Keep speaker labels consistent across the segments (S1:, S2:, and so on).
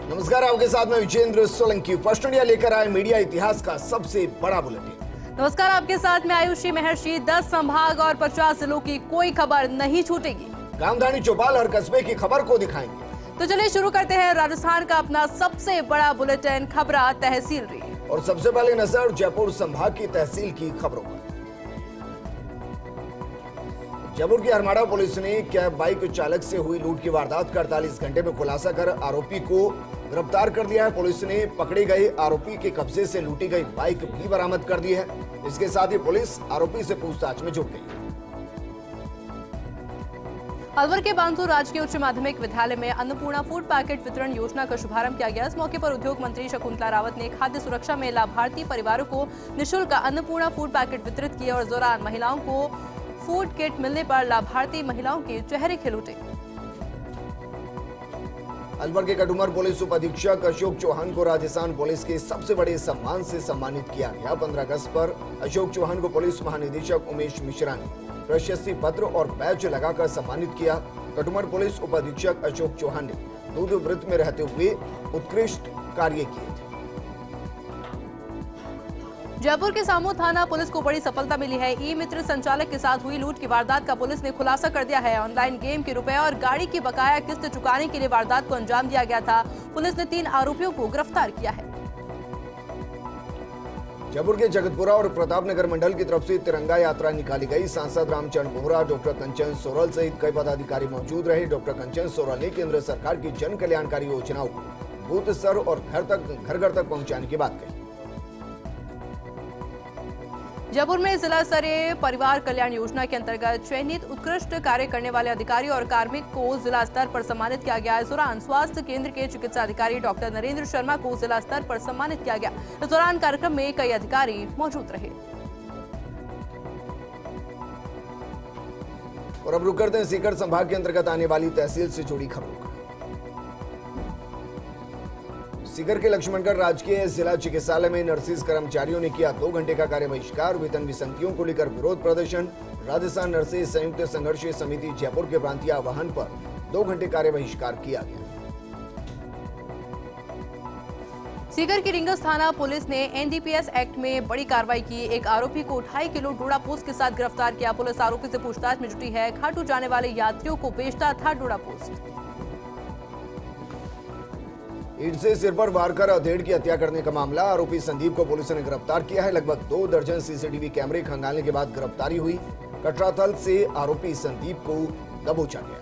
S1: नमस्कार, आपके साथ मैं विजेंद्र सोलंकी। फर्स्ट इंडिया लेकर आए मीडिया इतिहास का सबसे बड़ा बुलेटिन।
S2: नमस्कार, आपके साथ मैं आयुषी महर्षि। 10 संभाग और 50 जिलों की कोई खबर नहीं छूटेगी।
S1: गांवधानी चौपाल और कस्बे की खबर को दिखाएंगे।
S2: तो चलिए शुरू करते हैं राजस्थान का अपना सबसे बड़ा बुलेटिन खबरा तहसील रही।
S1: और सबसे पहले नजर जयपुर संभाग की तहसील की खबरों पर। जयपुर की हरमाड़ा पुलिस ने कैब बाइक चालक से हुई लूट की वारदात का 48 घंटे में खुलासा कर आरोपी को गिरफ्तार कर लिया है। पुलिस ने पकड़े गए आरोपी के कब्जे से लूटी गई बाइक भी बरामद कर दी है। इसके साथ ही पुलिस आरोपी से पूछताछ में जुट गई।
S2: अलवर के बांधु राजकीय उच्च माध्यमिक विद्यालय में अन्नपूर्णा फूड पैकेट वितरण योजना का शुभारंभ किया गया। इस मौके पर उद्योग मंत्री शकुंतला रावत ने खाद्य सुरक्षा में लाभार्थी परिवारों को निःशुल्क अन्नपूर्णा फूड पैकेट वितरित किए और इस दौरान महिलाओं को फूड किट मिलने पर लाभार्थी महिलाओं के चेहरे खिल उठे।
S1: अलवर के कटुमर पुलिस उप अधीक्षक अशोक चौहान को राजस्थान पुलिस के सबसे बड़े सम्मान से सम्मानित किया गया। 15 अगस्त पर अशोक चौहान को पुलिस महानिदेशक उमेश मिश्रा ने प्रशस्ति पत्र और बैज लगाकर सम्मानित किया। कटुमर पुलिस उप अधीक्षक अशोक चौहान ने दूध व्रत में रहते हुए उत्कृष्ट कार्य किए थे।
S2: जयपुर के सामू थाना पुलिस को बड़ी सफलता मिली है। ई मित्र संचालक के साथ हुई लूट की वारदात का पुलिस ने खुलासा कर दिया है। ऑनलाइन गेम के रुपए और गाड़ी की बकाया किस्त चुकाने के लिए वारदात को अंजाम दिया गया था। पुलिस ने 3 आरोपियों को गिरफ्तार किया है।
S1: जयपुर के जगतपुरा और प्रतापनगर मंडल की तरफ से तिरंगा यात्रा निकाली गई। सांसद रामचंद्र बोहरा, डॉक्टर कंचन सोरल सहित कई पदाधिकारी मौजूद रहे। डॉक्टर कंचन सोरल ने केंद्र सरकार की जन कल्याणकारी योजनाओं को बूथ स्तर और घर घर तक पहुंचाने की बात कही।
S2: जयपुर में जिला स्तरीय परिवार कल्याण योजना के अंतर्गत चयनित उत्कृष्ट कार्य करने वाले अधिकारी और कार्मिक को जिला स्तर पर सम्मानित किया गया। इस दौरान स्वास्थ्य केंद्र के चिकित्सा अधिकारी डॉक्टर नरेंद्र शर्मा को जिला स्तर पर सम्मानित किया गया। इस दौरान कार्यक्रम में कई अधिकारी मौजूद रहे।
S1: और अब रुक करते हैं सीकर संभाग के अंतर्गत आने वाली तहसील से जुड़ी खबरों का। सीकर के लक्ष्मणगढ़ राजकीय जिला चिकित्सालय में नर्सिस कर्मचारियों ने किया 2 घंटे का कार्य बहिष्कार। वेतन विसंगतियों को लेकर विरोध प्रदर्शन। राजस्थान नर्सिस संयुक्त संघर्ष समिति जयपुर के प्रांतीय आह्वान पर 2 घंटे कार्य बहिष्कार किया गया।
S2: सीकर की रिंगस थाना पुलिस ने एनडीपीएस एक्ट में बड़ी कार्रवाई की। एक आरोपी को 2.5 किलो डोडा पोस्ट के साथ गिरफ्तार किया। पुलिस आरोपी से पूछताछ में जुटी है। खाटू जाने वाले यात्रियों को बेचता था डोडा पोस्ट।
S1: ईंट से सिर पर वार कर अधेड़ की हत्या करने का मामला। आरोपी संदीप को पुलिस ने गिरफ्तार किया है। लगभग 2 दर्जन सीसीटीवी कैमरे खंगालने के बाद गिरफ्तारी हुई। कटराथल से आरोपी संदीप को दबोचा गया।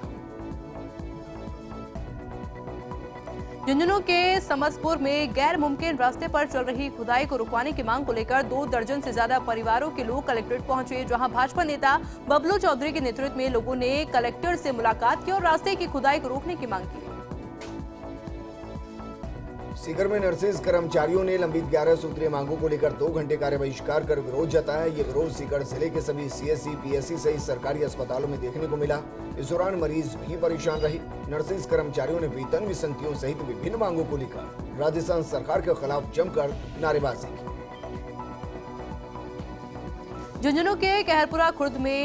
S2: झुंझुनू के समसपुर में गैर मुमकिन रास्ते पर चल रही खुदाई को रुकवाने की मांग को लेकर 2 दर्जन से ज्यादा परिवारों के लोग कलेक्ट्रेट पहुंचे, जहां भाजपा नेता बबलू चौधरी के नेतृत्व में लोगों ने कलेक्टर से मुलाकात की और रास्ते की खुदाई को रोकने की मांग की।
S1: सीकर में नर्सिस कर्मचारियों ने लंबित 11 सूत्रीय मांगों को लेकर 2 घंटे कार्य बहिष्कार कर विरोध जताया। ये विरोध सीकर जिले के सभी सीएससी, पीएससी सहित सरकारी अस्पतालों में देखने को मिला। इस दौरान मरीज भी परेशान रहे। नर्सिस कर्मचारियों ने वेतन विसंगतियों सहित विभिन्न मांगों को लेकर राजस्थान सरकार के खिलाफ जमकर नारेबाजी की।
S2: झुंझुनू के कहरपुरा खुर्द में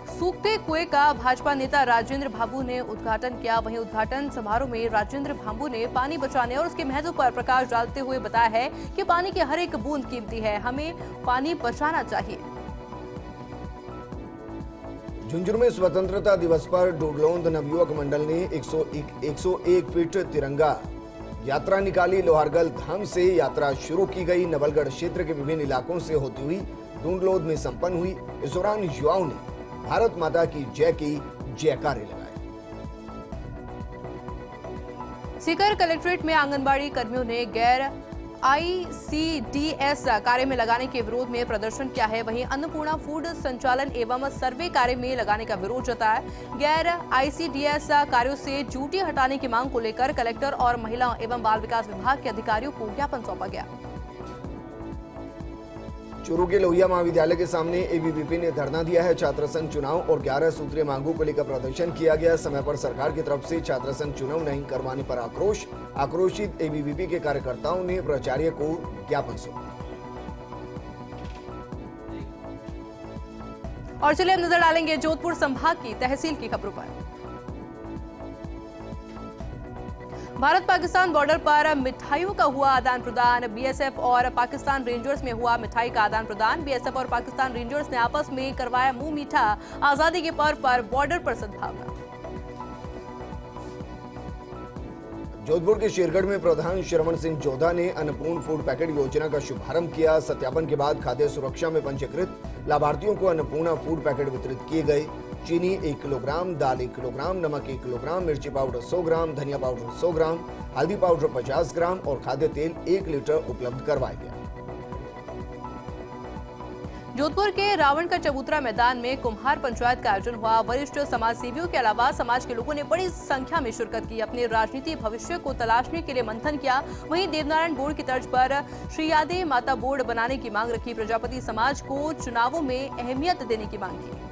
S2: सूखते कुएं का भाजपा नेता राजेंद्र भांबू ने उद्घाटन किया। वहीं उद्घाटन समारोह में राजेंद्र भांबू ने पानी बचाने और उसके महत्व पर प्रकाश डालते हुए बताया है कि पानी की हर एक बूंद कीमती है, हमें पानी बचाना चाहिए।
S1: झुंझुनू में स्वतंत्रता दिवस पर डोडलोंद नवयुवक मंडल ने 101 फीट तिरंगा यात्रा निकाली। लोहारगल धाम से यात्रा शुरू की गई। नवलगढ़ क्षेत्र के विभिन्न इलाकों से होती हुई डूंडलोद में संपन्न हुई। इस दौरान युवाओं ने भारत माता की जयकारे लगाए।
S2: सीकर कलेक्ट्रेट में आंगनबाड़ी कर्मियों ने गैर आईसीडीएस कार्य में लगाने के विरोध में प्रदर्शन किया है। वहीं अन्नपूर्णा फूड संचालन एवं सर्वे कार्य में लगाने का विरोध जताया। गैर आईसीडीएस कार्यों से ड्यूटी हटाने की मांग को लेकर कलेक्टर और महिला एवं बाल विकास विभाग के अधिकारियों को ज्ञापन सौंपा गया।
S1: चूरू के लोहिया महाविद्यालय के सामने एबीवीपी ने धरना दिया है। छात्र संघ चुनाव और 11 सूत्रीय मांगों को लेकर प्रदर्शन किया गया। समय पर सरकार की तरफ से छात्र संघ चुनाव नहीं करवाने पर आक्रोशित एबीवीपी के कार्यकर्ताओं ने प्राचार्य को ज्ञापन सौंपा।
S2: और चलिए अब नजर डालेंगे जोधपुर संभाग की तहसील की खबरों पर। भारत पाकिस्तान बॉर्डर पर मिठाइयों का हुआ आदान प्रदान। बीएसएफ और पाकिस्तान रेंजर्स में हुआ मिठाई का आदान प्रदान। बीएसएफ और पाकिस्तान रेंजर्स ने आपस में करवाया मुंह मीठा। आजादी के पर्व पर बॉर्डर पर सद्भावना।
S1: जोधपुर के शेरगढ़ में प्रधान श्रवण सिंह जोधा ने अन्नपूर्ण फूड पैकेट योजना का शुभारंभ किया। सत्यापन के बाद खाद्य सुरक्षा में पंजीकृत लाभार्थियों को अन्नपूर्णा फूड पैकेट वितरित किए गए। चीनी 1 किलोग्राम, दाल 1 किलोग्राम, नमक 1 किलोग्राम, मिर्ची पाउडर 100 ग्राम, धनिया पाउडर 100 ग्राम, हल्दी पाउडर 50 ग्राम और खाद्य तेल 1 लीटर उपलब्ध करवाया गया।
S2: जोधपुर के रावण का चबूतरा मैदान में कुम्हार पंचायत का आयोजन हुआ। वरिष्ठ समाज सेवियों के अलावा समाज के लोगों ने बड़ी संख्या में शिरकत की। अपने राजनीतिक भविष्य को तलाशने के लिए मंथन किया। वहीं देवनारायण बोर्ड की तर्ज पर श्री यादे माता बोर्ड बनाने की मांग रखी। प्रजापति समाज को चुनावों में अहमियत देने की मांग की।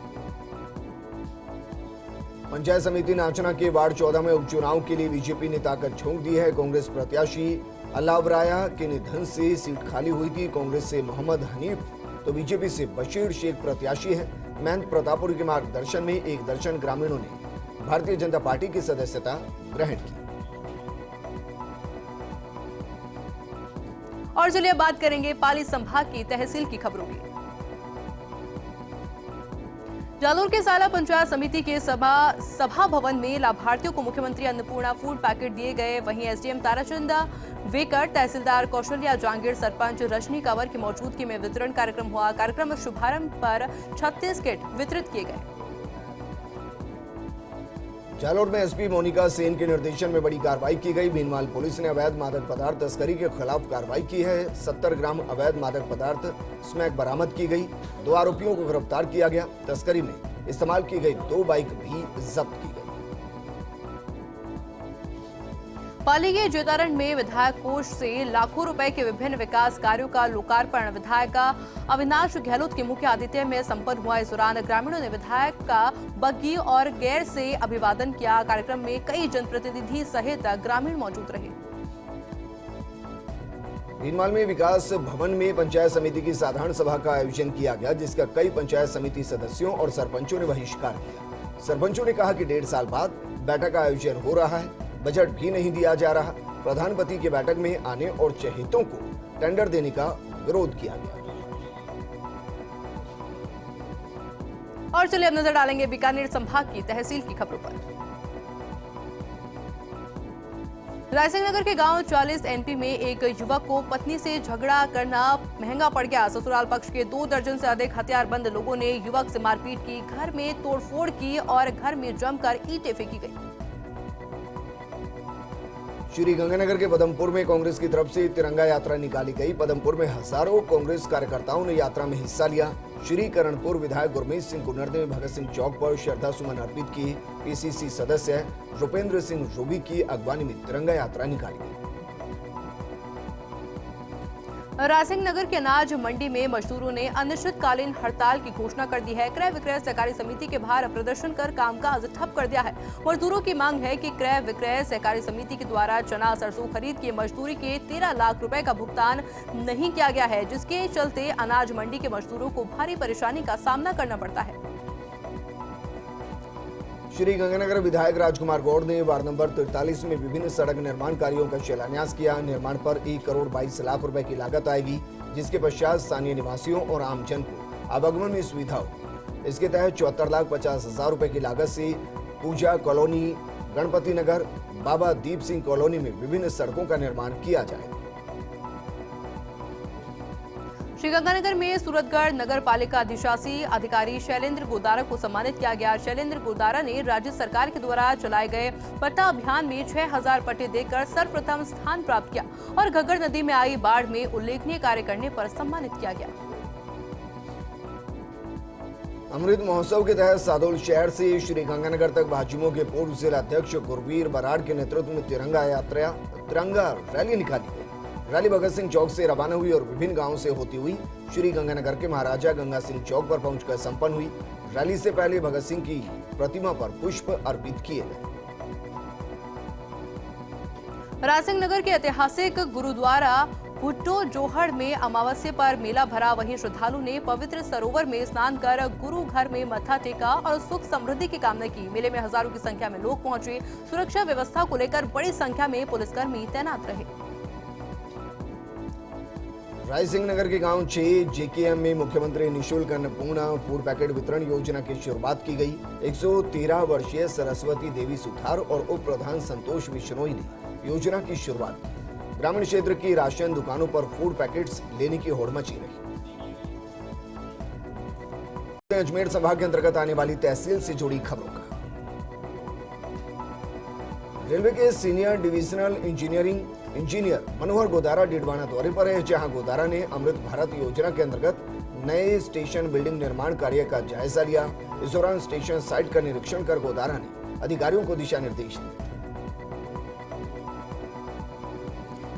S1: पंचायत समिति नाचना के वार्ड 14 में उपचुनाव के लिए बीजेपी ने ताकत झोंक दी है। कांग्रेस प्रत्याशी अल्लावराया के निधन से सीट खाली हुई थी। कांग्रेस से मोहम्मद हनीफ तो बीजेपी से बशीर शेख प्रत्याशी है। महंत प्रतापपुर के मार्गदर्शन में 1 दर्जन ग्रामीणों ने भारतीय जनता पार्टी की सदस्यता ग्रहण की।
S2: और चलिए बात करेंगे पाली संभाग की तहसील की खबरों की। जालोर के साला पंचायत समिति के सभा भवन में लाभार्थियों को मुख्यमंत्री अन्नपूर्णा फूड पैकेट दिए गए। वहीं एसडीएम ताराचंद वेकर, तहसीलदार कौशल्या जांगीर, सरपंच रजनी कंवर की मौजूदगी में वितरण कार्यक्रम हुआ। कार्यक्रम में शुभारंभ पर 36 किट वितरित किए गए।
S1: जालोर में एसपी मोनिका सेन के निर्देशन में बड़ी कार्रवाई की गई। भीनमाल पुलिस ने अवैध मादक पदार्थ तस्करी के खिलाफ कार्रवाई की है। 70 ग्राम अवैध मादक पदार्थ स्मैक बरामद की गई। 2 आरोपियों को गिरफ्तार किया गया। तस्करी में इस्तेमाल की गई 2 बाइक भी जब्त की गई।
S2: पाली के जेतारण में विधायक कोष से लाखों रुपए के विभिन्न विकास कार्यों का लोकार्पण विधायक अविनाश गहलोत के मुख्य आतिथ्य में संपन्न हुआ। इस दौरान ग्रामीणों ने विधायक का बग्गी और गैर से अभिवादन किया। कार्यक्रम में कई जनप्रतिनिधि सहित ग्रामीण मौजूद रहे।
S1: भीनमाल में विकास भवन में पंचायत समिति की साधारण सभा का आयोजन किया गया, जिसका कई पंचायत समिति सदस्यों और सरपंचों ने बहिष्कार किया। सरपंचों ने कहा कि 1.5 साल बाद बैठक का आयोजन हो रहा है, बजट भी नहीं दिया जा रहा। प्रधानपति की बैठक में आने और चहेतों को टेंडर देने का विरोध किया गया।
S2: और चलिए अब नजर डालेंगे बीकानेर संभाग की तहसील की खबरों पर। रायसिंह नगर के गांव 40 एनपी में एक युवक को पत्नी से झगड़ा करना महंगा पड़ गया। ससुराल पक्ष के 2 दर्जन से अधिक हथियारबंद लोगों ने युवक से मारपीट की, घर में तोड़फोड़ की और घर में जमकर ईंटें फेंकी गई।
S1: श्री गंगानगर के पदमपुर में कांग्रेस की तरफ से तिरंगा यात्रा निकाली गई। पदमपुर में हजारों कांग्रेस कार्यकर्ताओं ने यात्रा में हिस्सा लिया। श्री करणपुर विधायक गुरमीत सिंह कुन्नर ने भगत सिंह चौक पर श्रद्धा सुमन अर्पित की। पीसीसी सदस्य रुपेंद्र सिंह रूबी की अगवानी में तिरंगा यात्रा निकाली गई।
S2: रायसिंह नगर के अनाज मंडी में मजदूरों ने अनिश्चितकालीन हड़ताल की घोषणा कर दी है। क्रय विक्रय सहकारी समिति के बाहर प्रदर्शन कर कामकाज ठप कर दिया है। मजदूरों की मांग है कि क्रय विक्रय सहकारी समिति के द्वारा चना सरसों खरीद की मजदूरी के 13 लाख रुपए का भुगतान नहीं किया गया है, जिसके चलते अनाज मंडी के मजदूरों को भारी परेशानी का सामना करना पड़ता है।
S1: श्री गंगानगर विधायक राजकुमार गौड़ ने वार्ड नंबर 43 में विभिन्न सड़क निर्माण कार्यों का शिलान्यास किया। निर्माण पर 1 करोड़ 22 लाख रुपए की लागत आएगी, जिसके पश्चात स्थानीय निवासियों और आमजन को आवागमन में सुविधा होगी। इसके तहत 74,50,000 रुपए की लागत से पूजा कॉलोनी, गणपति नगर, बाबा दीप सिंह कॉलोनी में विभिन्न सड़कों का निर्माण किया जाएगा।
S2: श्रीगंगानगर में सूरतगढ़ नगर पालिका अधिशासी अधिकारी शैलेंद्र गोदारा को सम्मानित किया गया। शैलेंद्र गोदारा ने राज्य सरकार के द्वारा चलाए गए पट्टा अभियान में 6000 पट्टे देकर सर्वप्रथम स्थान प्राप्त किया और घग्गर नदी में आई बाढ़ में उल्लेखनीय कार्य करने पर सम्मानित किया गया।
S1: अमृत महोत्सव के तहत सादोल शहर से श्री गंगानगर तक भाजयुमो के पूर्व जिला अध्यक्ष गुरवीर बराड़ के नेतृत्व में तिरंगा रैली निकाली गई। रैली भगत सिंह चौक से रवाना हुई और विभिन्न गांवों से होती हुई श्री गंगानगर के महाराजा गंगा सिंह चौक पर पहुंचकर संपन्न हुई। रैली से पहले भगत सिंह की प्रतिमा पर पुष्प अर्पित किए गए।
S2: रायसिंह नगर के ऐतिहासिक गुरुद्वारा भुट्टो जोहड़ में अमावस्या पर मेला भरा। वहीं श्रद्धालु ने पवित्र सरोवर में स्नान कर गुरु घर में मत्था टेका और सुख समृद्धि की कामना की। मेले में हजारों की संख्या में लोग पहुंचे। सुरक्षा व्यवस्था को लेकर बड़ी संख्या में पुलिसकर्मी तैनात रहे।
S1: रायसिंह नगर के गांव 6 जेकेएम में मुख्यमंत्री निशुल्क अन्नपूर्णा फूड पैकेट वितरण योजना की शुरुआत की गई। 113 वर्षीय सरस्वती देवी सुथार और उप प्रधान संतोष बिश्नोई ने योजना की शुरुआत की। ग्रामीण क्षेत्र की राशन दुकानों पर फूड पैकेट्स लेने की होड़ मची रही। अजमेर संभाग के अंतर्गत आने वाली तहसील से जुड़ी खबरों का। रेलवे के सीनियर डिविजनल इंजीनियर मनोहर गोदारा डिडवाना दौरे पर है, जहां गोदारा ने अमृत भारत योजना के अंतर्गत नए स्टेशन बिल्डिंग निर्माण कार्य का जायजा लिया। इस दौरान स्टेशन साइट का निरीक्षण कर गोदारा ने अधिकारियों को दिशा निर्देश दिए।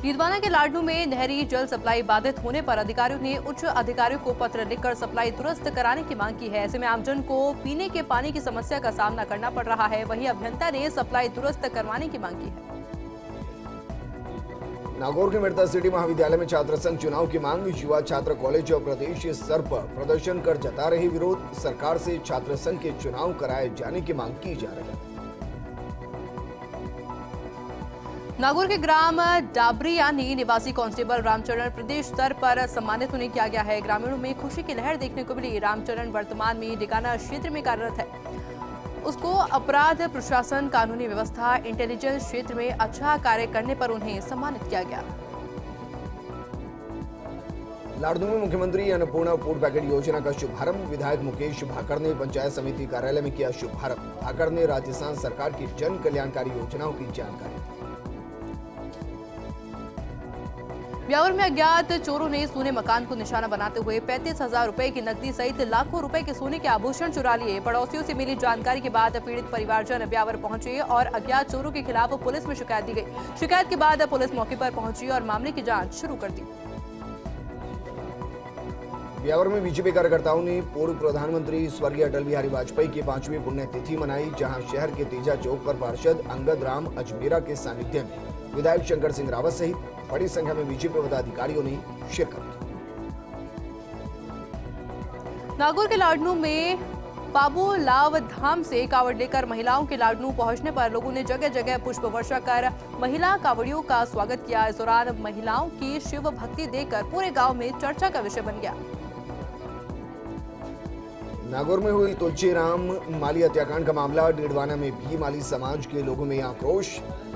S2: डीडवाना के लाडनू में नहरी जल सप्लाई बाधित होने पर अधिकारियों ने उच्च अधिकारियों को पत्र लिखकर सप्लाई दुरुस्त कराने की मांग की है। ऐसे में आमजन को पीने के पानी की समस्या का सामना करना पड़ रहा है। वहीं अभियंता ने सप्लाई दुरुस्त करवाने की मांग की है।
S1: नागौर के मेड़ता सिटी महाविद्यालय में छात्र संघ चुनाव की मांग। युवा छात्र कॉलेज और प्रदेश स्तर पर प्रदर्शन कर जता रहे विरोध। सरकार से छात्र संघ के चुनाव कराए जाने की मांग की जा रही है।
S2: नागौर के ग्राम डाबरियानी निवासी कांस्टेबल रामचरण प्रदेश स्तर पर सम्मानित उन्हें किया गया है। ग्रामीणों में खुशी की लहर देखने को मिली। रामचरण वर्तमान में डिगाना क्षेत्र में कार्यरत है। उसको अपराध प्रशासन, कानूनी व्यवस्था, इंटेलिजेंस क्षेत्र में अच्छा कार्य करने पर उन्हें सम्मानित किया गया।
S1: लाडनू में मुख्यमंत्री अन्नपूर्णा फूड पैकेट योजना का शुभारंभ। विधायक मुकेश भाकर ने पंचायत समिति कार्यालय में किया शुभारंभ। भाकर ने राजस्थान सरकार की जन कल्याणकारी योजनाओं की जानकारी दी।
S2: ब्यावर में अज्ञात चोरों ने सोने मकान को निशाना बनाते हुए 35,000 रुपए की नकदी सहित लाखों रुपए के सोने के आभूषण चुरा लिए। पड़ोसियों से मिली जानकारी के बाद पीड़ित परिवारजन ब्यावर पहुंचे और अज्ञात चोरों के खिलाफ पुलिस में शिकायत दी गई। शिकायत के बाद पुलिस मौके पर पहुंची और मामले की जांच शुरू कर दी।
S1: ब्यावर में बीजेपी कार्यकर्ताओं ने पूर्व प्रधानमंत्री स्वर्गीय अटल बिहारी वाजपेयी की 5वीं पुण्यतिथि मनाई, जहां शहर के तेजा चौक पर पार्षद अंगद राम अजमेरा के सानिध्य में विधायक शंकर सिंह रावत सहित बड़ी संख्या में बीजेपी पदाधिकारियों ने शिरकत की।
S2: नागौर के लाडनू में बाबूलाव धाम से कावड़ लेकर महिलाओं के लाडनू पहुंचने पर लोगों ने जगह जगह पुष्प वर्षा कर महिला कावड़ियों का स्वागत किया। इस दौरान महिलाओं की शिव भक्ति देखकर पूरे गांव में चर्चा का विषय बन गया।
S1: नागौर में हुई तुलसीराम माली हत्याकांड का मामला। डीडवाना में भी माली समाज के लोगों में आक्रोश।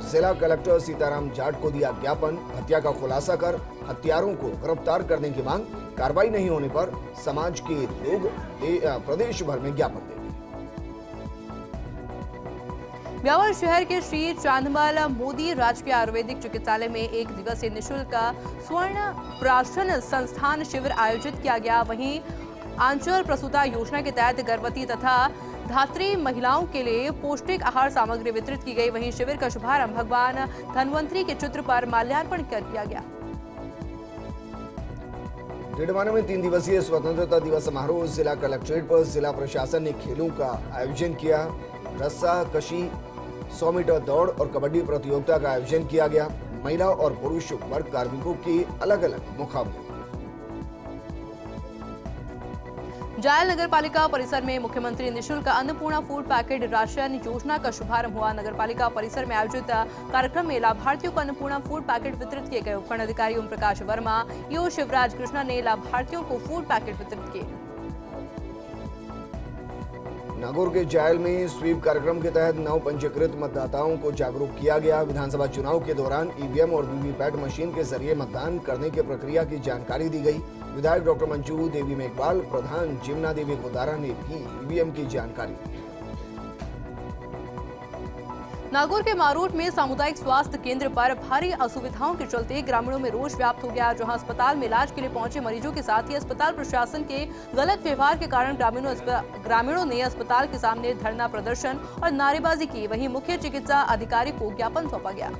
S1: जिला कलेक्टर सीताराम जाट को दिया ज्ञापन। हत्या का खुलासा कर हत्यारों को गिरफ्तार करने की मांग। कार्रवाई नहीं होने पर समाज के लोग प्रदेश भर में ज्ञापन देंगे।
S2: ब्यावर शहर के श्री चांदमल मोदी राजकीय आयुर्वेदिक चिकित्सालय में 1 दिवसीय निःशुल्क स्वर्ण प्राशन संस्थान शिविर आयोजित किया गया। वहीं आंचल प्रसूता योजना के तहत गर्भवती तथा धात्री महिलाओं के लिए पौष्टिक आहार सामग्री वितरित की गई। वहीं शिविर का शुभारंभ भगवान धन्वंतरी के चित्र पर माल्यार्पण कर किया गया।
S1: डीडवाना में 3 दिवसीय स्वतंत्रता दिवस समारोह। जिला कलेक्ट्रेट पर जिला प्रशासन ने खेलों का आयोजन किया। रस्सा कशी, 100 मीटर दौड़ और कबड्डी प्रतियोगिता का आयोजन किया गया। महिला और पुरुष वर्ग कार्मिकों के अलग अलग मुकाबले।
S2: जायल नगर पालिका परिसर में मुख्यमंत्री निःशुल्क अन्नपूर्णा फूड पैकेट राशन योजना का शुभारंभ हुआ। नगर पालिका परिसर में आयोजित कार्यक्रम में लाभार्थियों को अन्नपूर्णा फूड पैकेट वितरित किए गए। उपखंड अधिकारी ओम प्रकाश वर्मा, ईओ शिवराज कृष्णा ने लाभार्थियों को फूड पैकेट वितरित किए।
S1: नागौर के जायल में स्वीप कार्यक्रम के तहत नव पंजीकृत मतदाताओं को जागरूक किया गया। विधानसभा चुनाव के दौरान ईवीएम और वीवीपैट मशीन के जरिए मतदान करने की प्रक्रिया की जानकारी दी गई। विधायक डॉक्टर मंजू देवी मेघवाल, प्रधान जिम्ना देवी गोदारा ने भी ईवीएम की जानकारी दी।
S2: नागौर के मारोट में सामुदायिक स्वास्थ्य केंद्र पर भारी असुविधाओं के चलते ग्रामीणों में रोष व्याप्त हो गया। जहां अस्पताल में इलाज के लिए पहुंचे मरीजों के साथ ही अस्पताल प्रशासन के गलत व्यवहार के कारण ग्रामीणों ने अस्पताल के सामने धरना प्रदर्शन और नारेबाजी की। वहीं मुख्य चिकित्सा अधिकारी को ज्ञापन सौंपा गया।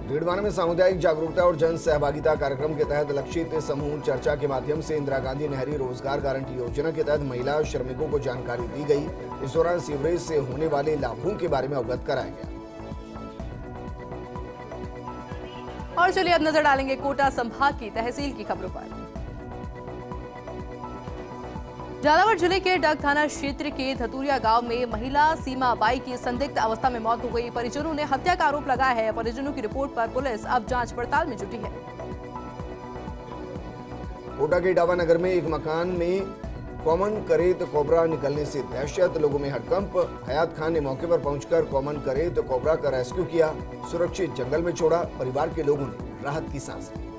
S1: डीडवाना में सामुदायिक जागरूकता और जन सहभागिता कार्यक्रम के तहत लक्षित समूह चर्चा के माध्यम से इंदिरा गांधी नहरी रोजगार गारंटी योजना के तहत महिला श्रमिकों को जानकारी दी गई। इस दौरान सीवरेज से होने वाले लाभों के बारे में अवगत कराया गया।
S2: और चलिए अब नजर डालेंगे कोटा संभाग की तहसील की खबरों पर। झालावाड़ जिले के डग थाना क्षेत्र के धतुरिया गांव में महिला सीमा बाई की संदिग्ध अवस्था में मौत हो गई। परिजनों ने हत्या का आरोप लगाया है। परिजनों की रिपोर्ट पर पुलिस अब जांच पड़ताल में जुटी है।
S1: कोटा के इटावा नगर में एक मकान में कॉमन करेत कोबरा निकलने से दहशत, लोगों में हड़कंप। हयात खान ने मौके पर पहुंचकर कॉमन करेत कोबरा का रेस्क्यू किया, सुरक्षित जंगल में छोड़ा। परिवार के लोगों ने राहत की सांस ली।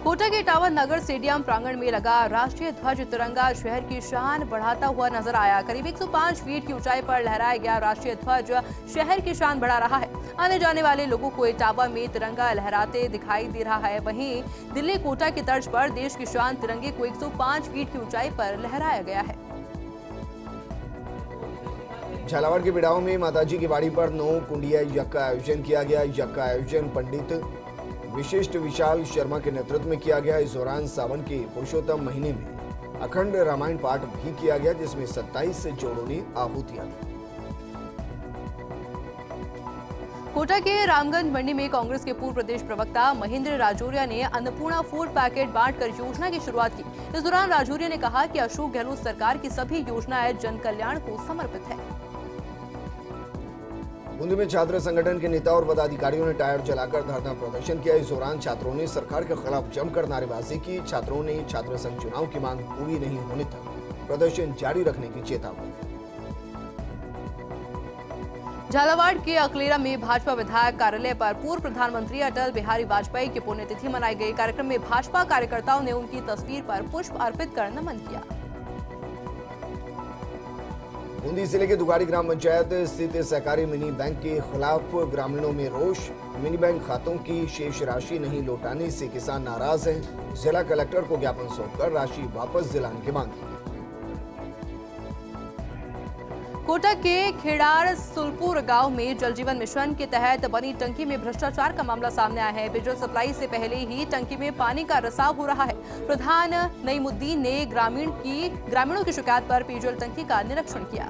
S2: कोटा के इटावा नगर स्टेडियम प्रांगण में लगा राष्ट्रीय ध्वज तिरंगा शहर की शान बढ़ाता हुआ नजर आया। करीब 105 फीट की ऊंचाई पर लहराया गया राष्ट्रीय ध्वज शहर की शान बढ़ा रहा है। आने जाने वाले लोगों को इटावा में तिरंगा लहराते दिखाई दे रहा है। वहीं दिल्ली कोटा की तर्ज पर देश की शान तिरंगे को 105 फीट की ऊंचाई पर लहराया गया है।
S1: झालावाड़ के बिड़ाव में माताजी की बाड़ी पर 9 कुंडिया यज्ञ का आयोजन किया गया। यज्ञ का आयोजन पंडित विशिष्ट विशाल शर्मा के नेतृत्व में किया गया। इस दौरान सावन के पुरुषोत्तम महीने में अखंड रामायण पाठ भी किया गया, जिसमें 27 जोड़ों ने आहुतियां दी।
S2: कोटा के रामगंज मंडी में कांग्रेस के पूर्व प्रदेश प्रवक्ता महेंद्र राजौरिया ने अन्नपूर्णा फूड पैकेट बांटकर योजना की शुरुआत की। इस दौरान राजौरिया ने कहा कि अशोक गहलोत सरकार की सभी योजनाएं जन कल्याण को समर्पित है।
S1: बूंदी में छात्र संगठन के नेता और पदाधिकारियों ने टायर जलाकर धरना प्रदर्शन किया। इस दौरान छात्रों ने सरकार के खिलाफ जमकर नारेबाजी की। छात्रों ने छात्र संघ चुनाव की मांग पूरी नहीं होने तक प्रदर्शन जारी रखने की चेतावनी दी।
S2: झालावाड़ के अकलेरा में भाजपा विधायक कार्यालय पर पूर्व प्रधानमंत्री अटल बिहारी वाजपेयी की पुण्यतिथि मनाई गई। कार्यक्रम में भाजपा कार्यकर्ताओं ने उनकी तस्वीर पर पुष्प अर्पित कर नमन किया।
S1: बूंदी जिले के दुगाड़ी ग्राम पंचायत स्थित सहकारी मिनी बैंक के खिलाफ ग्रामीणों में रोष। मिनी बैंक खातों की शेष राशि नहीं लौटाने से किसान नाराज हैं। जिला कलेक्टर को ज्ञापन सौंपकर राशि वापस दिलाने की मांग की।
S2: कोटा के खेड़ार सुलपुर गांव में जल जीवन मिशन के तहत बनी टंकी में भ्रष्टाचार का मामला सामने आया है। पेयजल सप्लाई से पहले ही टंकी में पानी का रिसाव हो रहा है। प्रधान नईमुद्दीन ने ग्रामीणों की शिकायत पर पेयजल टंकी का निरीक्षण किया।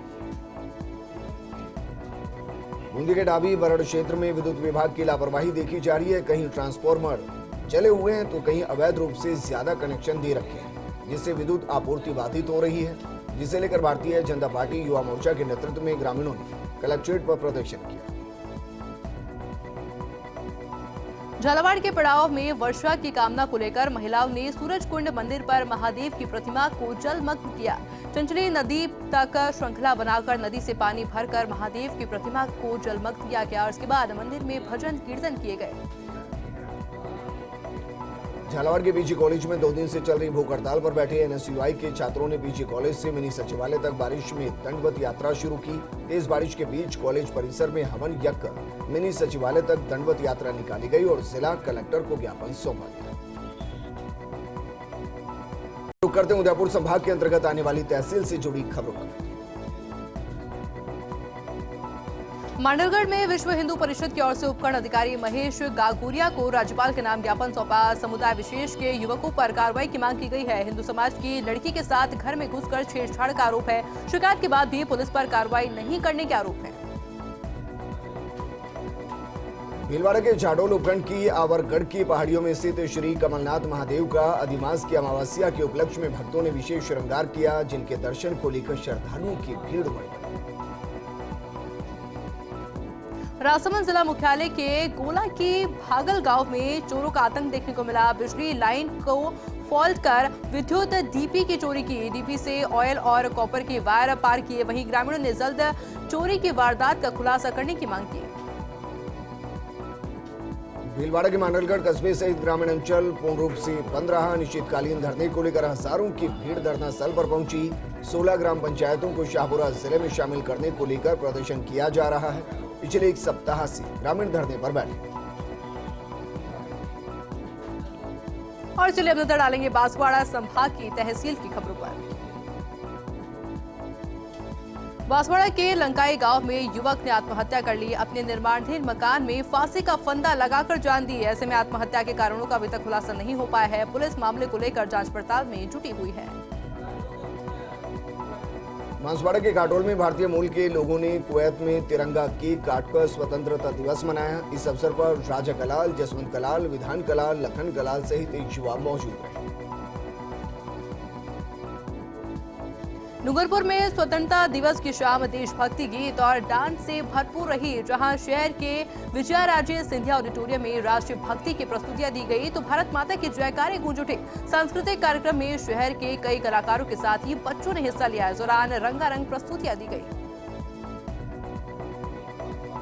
S1: बूंदी के डाबी बरड़ क्षेत्र में विद्युत विभाग की लापरवाही देखी जा रही है। कहीं ट्रांसफार्मर जले हुए हैं तो कहीं अवैध रूप से ज्यादा कनेक्शन दे रखे हैं, जिससे विद्युत आपूर्ति बाधित हो रही है। जिसे लेकर भारतीय जनता पार्टी युवा मोर्चा के नेतृत्व में ग्रामीणों ने कलेक्ट्रेट पर प्रदर्शन किया।
S2: झालावाड़ के पड़ाव में वर्षा की कामना को लेकर महिलाओं ने सूरज कुंड मंदिर पर महादेव की प्रतिमा को जलमग्न किया। चंचली नदी तक श्रृंखला बनाकर नदी से पानी भरकर महादेव की प्रतिमा को जलमग्न किया गया और उसके बाद मंदिर में भजन कीर्तन किए गए।
S1: झालावाड़ के पीजी कॉलेज में 2 दिन से चल रही भूख हड़ताल पर बैठे एनएसयूआई के छात्रों ने पीजी कॉलेज से मिनी सचिवालय तक बारिश में दंडवत यात्रा शुरू की। तेज बारिश के बीच कॉलेज परिसर में हवन यज्ञ कर मिनी सचिवालय तक दंडवत यात्रा निकाली गई और जिला कलेक्टर को ज्ञापन सौंपा गया। रुक करते हैं उदयपुर संभाग के अंतर्गत आने वाली तहसील से जुड़ी खबरों पर।
S2: मांडलगढ़ में विश्व हिंदू परिषद की ओर से उपखंड अधिकारी महेश गागुरिया को राज्यपाल के नाम ज्ञापन सौंपा। समुदाय विशेष के युवकों पर कार्रवाई की मांग की गई है। हिंदू समाज की लड़की के साथ घर में घुसकर छेड़छाड़ का आरोप है। शिकायत के बाद भी पुलिस पर कार्रवाई नहीं करने के आरोप है।
S1: भीलवाड़ा के झाडोल उपखंड की आवरगढ़ की पहाड़ियों में स्थित श्री कमलनाथ महादेव का अधिमास की अमावस्या के उपलक्ष्य में भक्तों ने विशेष श्रृंगार किया, जिनके दर्शन को लेकर श्रद्धालुओं की भीड़ बढ़ी।
S2: राजसमंद जिला मुख्यालय के गोला की भागल गांव में चोरों का आतंक देखने को मिला। बिजली लाइन को फॉल्ट कर विद्युत डीपी की चोरी की। डीपी से ऑयल और कॉपर के वायर पार किए। वहीं ग्रामीणों ने जल्द चोरी की वारदात का खुलासा करने की मांग की।
S1: भीलवाड़ा के मांडलगढ़ कस्बे सहित ग्रामीण अंचल पूर्ण रूप से बंद रहा। अनिश्चितकालीन धरने को लेकर हजारों की भीड़ धरना स्थल पर पहुंची। 16 ग्राम पंचायतों को शाहपुरा जिले में शामिल करने को लेकर प्रदर्शन किया जा रहा है। पिछले 1 सप्ताह से ग्रामीण धरने पर बैठे।
S2: और चलिए अब नजर डालेंगे बांसवाड़ा संभाग की तहसील की खबरों पर। बांसवाड़ा के लंकाई गांव में युवक ने आत्महत्या कर ली। अपने निर्माणाधीन मकान में फांसी का फंदा लगाकर जान दी। ऐसे में आत्महत्या के कारणों का अभी तक खुलासा नहीं हो पाया है। पुलिस मामले को लेकर जांच पड़ताल में जुटी हुई है।
S1: बांसवाड़ा के काटोल में भारतीय मूल के लोगों ने कुवैत में तिरंगा केक काटकर स्वतंत्रता दिवस मनाया। इस अवसर पर राजा कलाल, जसवंत कलाल, विधान कलाल, लखन कलाल सहित एक युवा मौजूद रहे।
S2: डूंगरपुर में स्वतंत्रता दिवस की शाम देशभक्ति गीत और डांस से भरपूर रही। जहां शहर के विजयाराजे सिंधिया ऑडिटोरियम में राष्ट्रीय भक्ति की प्रस्तुतियां दी गई तो भारत माता के जयकारे गूंज उठे। सांस्कृतिक कार्यक्रम में शहर के कई कलाकारों के साथ ही बच्चों ने हिस्सा लिया। इस दौरान रंगारंग प्रस्तुतियां दी गई।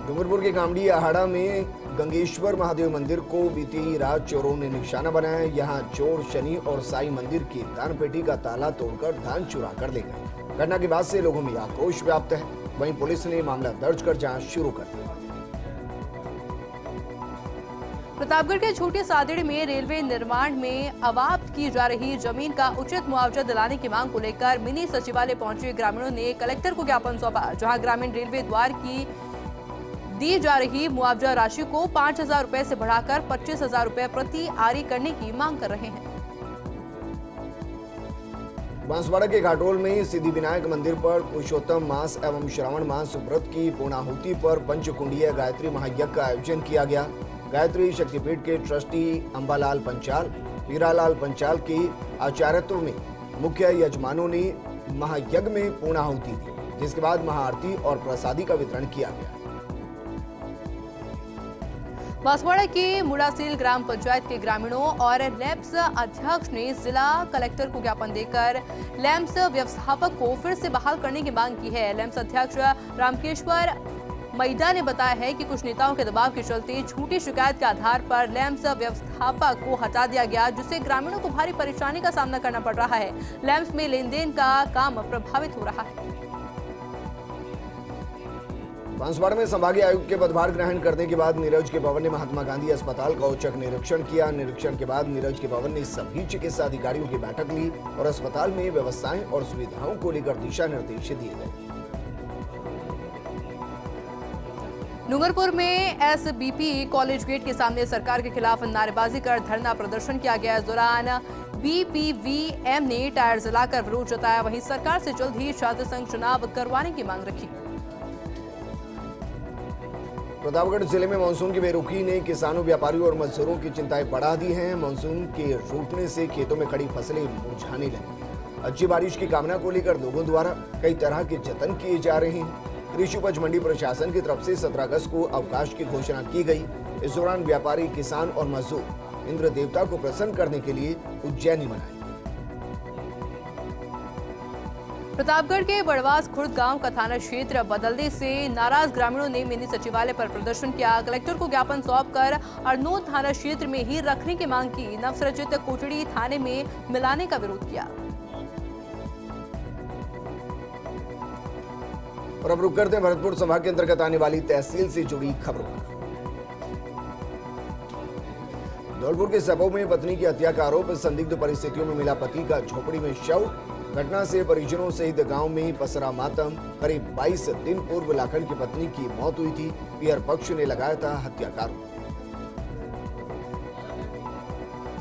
S1: डूंगरपुर के कामड़ी अहाड़ा में गंगेश्वर महादेव मंदिर को बीती रात चोरों ने निशाना बनाया। यहां चोर शनि और साई मंदिर की दान पेटी का ताला तोड़कर धान चुरा कर ले गए। घटना के बाद से लोगों में आक्रोश व्याप्त है। वहीं पुलिस ने मामला दर्ज कर जांच शुरू कर दी।
S2: प्रतापगढ़ के छोटे सादड़ी में रेलवे निर्माण में अवाप्त की जा रही जमीन का उचित मुआवजा दिलाने की मांग को लेकर मिनी सचिवालय पहुंचे ग्रामीणों ने कलेक्टर को ज्ञापन सौंपा। जहां ग्रामीण रेलवे द्वार की दी जा रही मुआवजा राशि को 5,000 रुपए से बढ़ाकर 25,000 रुपए प्रति आरी करने की मांग कर रहे हैं।
S1: बांसवाड़ा के घाटोल में सिद्धि विनायक मंदिर पर पुरुषोत्तम मास एवं श्रावण मास व्रत की पूर्णाहुति पर पंचकुंडीय गायत्री महायज्ञ का आयोजन किया गया। गायत्री शक्तिपीठ के ट्रस्टी अंबालाल पंचाल, हीरालाल पंचाल के आचार्यत्व में मुख्य यजमानों ने महायज्ञ में पूर्णाहुति दी, जिसके बाद महाआरती और प्रसादी का वितरण किया गया।
S2: बांसवाड़ा के मुड़ासील ग्राम पंचायत के ग्रामीणों और लैंप्स अध्यक्ष ने जिला कलेक्टर को ज्ञापन देकर लैंप्स व्यवस्थापक को फिर से बहाल करने की मांग की है। लैंप्स अध्यक्ष रामकेश्वर मैदा ने बताया है कि कुछ नेताओं के दबाव के चलते झूठी शिकायत के आधार पर लैंप्स व्यवस्थापक को हटा दिया गया, जिससे ग्रामीणों को भारी परेशानी का सामना करना पड़ रहा है। लैंप्स में लेन देन का काम प्रभावित हो रहा है।
S1: बांसवाड़ा में संभागीय आयुक्त के पदभार ग्रहण करने के बाद नीरज के भवन ने महात्मा गांधी अस्पताल का औचक निरीक्षण किया। निरीक्षण के बाद नीरज के भवन ने सभी चिकित्सा अधिकारियों की बैठक ली और अस्पताल में व्यवस्थाएं और सुविधाओं को लेकर दिशा निर्देश दिए गए।
S2: डूंगरपुर में एसबीपी कॉलेज गेट के सामने सरकार के खिलाफ नारेबाजी कर धरना प्रदर्शन किया गया। इस दौरान बीपीवीएम ने टायर जलाकर विरोध जताया। वहीं सरकार से जल्द ही छात्र संघ चुनाव करवाने की मांग रखी।
S1: प्रतापगढ़ जिले में मानसून की बेरुखी ने किसानों, व्यापारियों और मजदूरों की चिंताएं बढ़ा दी हैं। मानसून के रूठने से खेतों में खड़ी फसलें मुरझाने लगी। अच्छी बारिश की कामना को लेकर लोगों द्वारा कई तरह के जतन किए जा रहे हैं। कृषि उपज मंडी प्रशासन की तरफ से 17 अगस्त को अवकाश की घोषणा की गई। इस दौरान व्यापारी, किसान और मजदूर इंद्र देवता को प्रसन्न करने के लिए उज्जैनी मनाए।
S2: प्रतापगढ़ के बड़वास खुर्द गांव का थाना क्षेत्र बदलने से नाराज ग्रामीणों ने मिनी सचिवालय पर प्रदर्शन किया। कलेक्टर को ज्ञापन सौंपकर अरनोद थाना क्षेत्र में ही रखने की मांग की। नवसृजित कोटड़ी थाने में मिलाने का विरोध किया।
S1: और अब रुक करते हैं भरतपुर संभाग के अंतर्गत आने वाली तहसील से जुड़ी खबरों पर। धौलपुर के सबो में पत्नी की हत्या का आरोप, संदिग्ध परिस्थितियों में मिला पति का झोपड़ी में शव। घटना से परिजनों सहित गांव में पसरा मातम। करीब 22 दिन पूर्व लाखन की पत्नी की मौत हुई थी। पीयर पक्ष ने लगाया था हत्या का आरोप।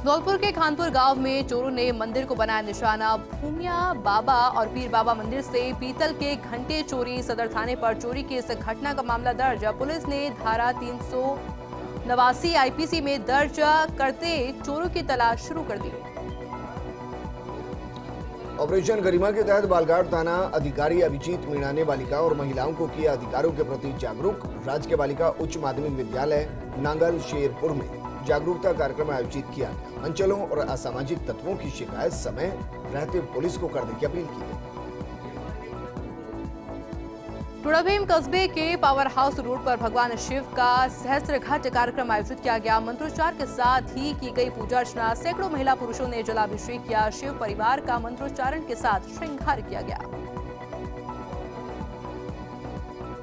S2: धौलपुर के खानपुर गांव में चोरों ने मंदिर को बनाया निशाना। भूमिया बाबा और पीर बाबा मंदिर से पीतल के घंटे चोरी। सदर थाने पर चोरी की इस घटना का मामला दर्ज। पुलिस ने धारा 389 आईपीसी में दर्ज करते चोरों की तलाश शुरू कर दी।
S1: ऑपरेशन गरिमा के तहत बालघाट थाना अधिकारी अभिजीत मीणा ने बालिका और महिलाओं को किया अधिकारों के प्रति जागरूक। राजकीय बालिका उच्च माध्यमिक विद्यालय नांगल शेरपुर में जागरूकता कार्यक्रम आयोजित किया गया। अंचलों और असामाजिक तत्वों की शिकायत समय रहते पुलिस को करने की अपील की गई।
S2: टुड़ाभीम कस्बे के पावर हाउस रोड पर भगवान शिव का सहस्त्र घाट कार्यक्रम आयोजित किया गया। मंत्रोच्चार के साथ ही की गई पूजा अर्चना। सैकड़ों महिला पुरुषों ने जलाभिषेक किया। शिव परिवार का मंत्रोच्चारण के साथ श्रृंगार किया गया।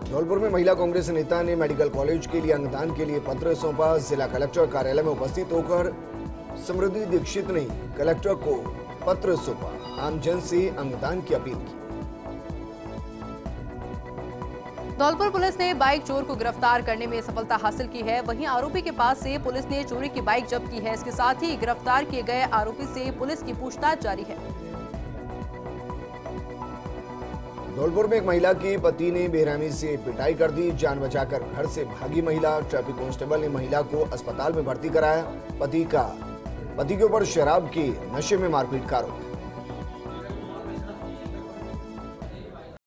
S1: धौलपुर में महिला कांग्रेस नेता ने मेडिकल कॉलेज के लिए अंगदान के लिए पत्र सौंपा। जिला कलेक्टर कार्यालय में उपस्थित होकर समृद्धि दीक्षित ने कलेक्टर को पत्र सौंपा। आमजन से अंगदान की अपील की।
S2: धौलपुर पुलिस ने बाइक चोर को गिरफ्तार करने में सफलता हासिल की है। वहीं आरोपी के पास से पुलिस ने चोरी की बाइक जब्त की है। इसके साथ ही गिरफ्तार किए गए आरोपी से पुलिस की पूछताछ जारी है।
S1: धौलपुर में एक महिला की पति ने बेरहमी से पिटाई कर दी। जान बचाकर घर से भागी महिला। ट्रैफिक कांस्टेबल ने महिला को अस्पताल में भर्ती कराया। पति के ऊपर शराब के नशे में मारपीट का आरोप।